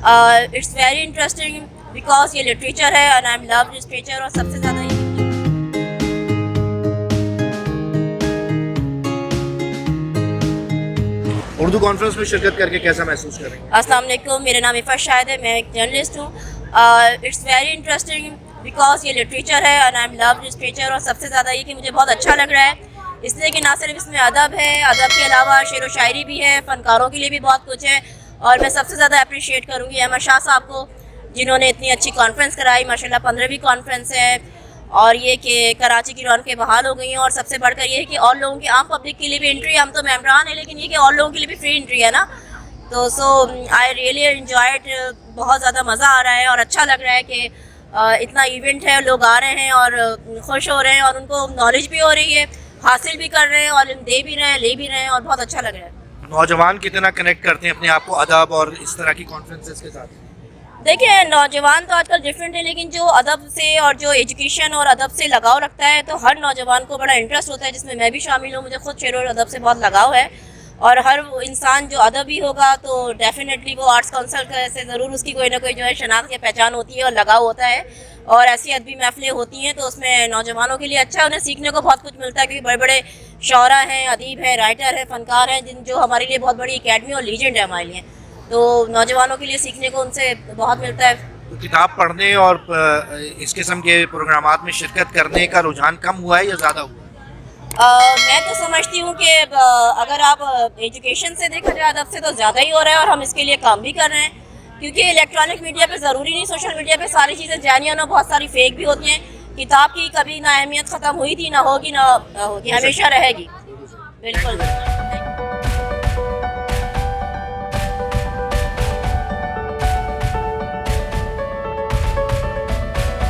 It's very interesting because ये literature है and I am love literature. और सबसे ज़्यादा उर्दू कॉन्फ्रेंस में शिरकत करके कैसा महसूस कर रही हैं? अस्सलाम वालेकुम, मेरा नाम इफ़ा शाहिद है, मैं एक जर्नलिस्ट हूँ। इट्स वेरी इंटरेस्टिंग बिकॉज ये लिटरेचर है and I am love literature. और सबसे ज़्यादा ये कि मुझे बहुत अच्छा लग रहा है इसलिए कि ना सिर्फ इसमें अदब है, अदब के अलावा शेर व शायरी भी है, फ़नकारों के लिए भी बहुत कुछ है। और मैं सबसे ज़्यादा अप्रिशिएट करूँगी अहमद शाह साहब को जिन्होंने इतनी अच्छी कॉन्फ्रेंस कराई। माशाल्लाह 15वीं कॉन्फ्रेंस है और ये कि कराची की रौनकें बहाल हो गई हैं। और सबसे बढ़कर ये है कि और लोगों की आम पब्लिक के लिए भी एंट्री, हम तो मेम्बरान है लेकिन ये कि और लोगों के लिए भी फ्री एंट्री है ना। तो सो आई रियली एंजॉयड, बहुत ज़्यादा मज़ा आ रहा है और अच्छा लग रहा है कि इतना इवेंट है, लोग आ रहे हैं और खुश हो रहे हैं और उनको नॉलेज भी हो रही है, हासिल भी कर रहे हैं और दे भी रहे हैं, ले भी रहे हैं और बहुत अच्छा लग रहा है। नौजवान कितना कनेक्ट करते हैं अपने आप को अदब और इस तरह की कॉन्फ्रेंसेस के साथ? देखिए नौजवान तो आजकल डिफरेंट है लेकिन जो अदब से और जो एजुकेशन और अदब से लगाव रखता है तो हर नौजवान को बड़ा इंटरेस्ट होता है, जिसमें मैं भी शामिल हूँ। मुझे खुद शेर और अदब से बहुत लगाव है और हर वो इंसान जो अदबी होगा तो डेफिनेटली वो आर्ट्स काउंसिल से ज़रूर उसकी कोई ना कोई जो है शनाख्त की पहचान होती है और लगाव होता है। और ऐसी अदबी महफिलें होती हैं तो उसमें नौजवानों के लिए अच्छा है, उन्हें सीखने को बहुत कुछ मिलता है क्योंकि बड़े बड़े शौरा हैं, अदीब हैं, राइटर हैं, फ़नकार हैं जिन जो हमारे लिए बहुत बड़ी अकेडमी और लीजेंड है हमारे लिए। तो नौजवानों के लिए सीखने को उनसे बहुत मिलता है। तो किताब पढ़ने और इस किस्म के प्रोग्रामात में शिरकत करने का रुझान कम हुआ है या ज़्यादा हुआ है? मैं तो समझती हूँ कि अगर आप एजुकेशन से देखा जाए अदब से तो ज़्यादा ही हो रहा है और हम इसके लिए काम भी कर रहे हैं क्योंकि इलेक्ट्रॉनिक मीडिया पे ज़रूरी नहीं, सोशल मीडिया पे सारी चीज़ें जानियन और बहुत सारी फेक भी होती हैं। किताब की कभी ना अहमियत ख़त्म हुई थी, ना होगी, ना होगी, हमेशा रहेगी। बिल्कुल।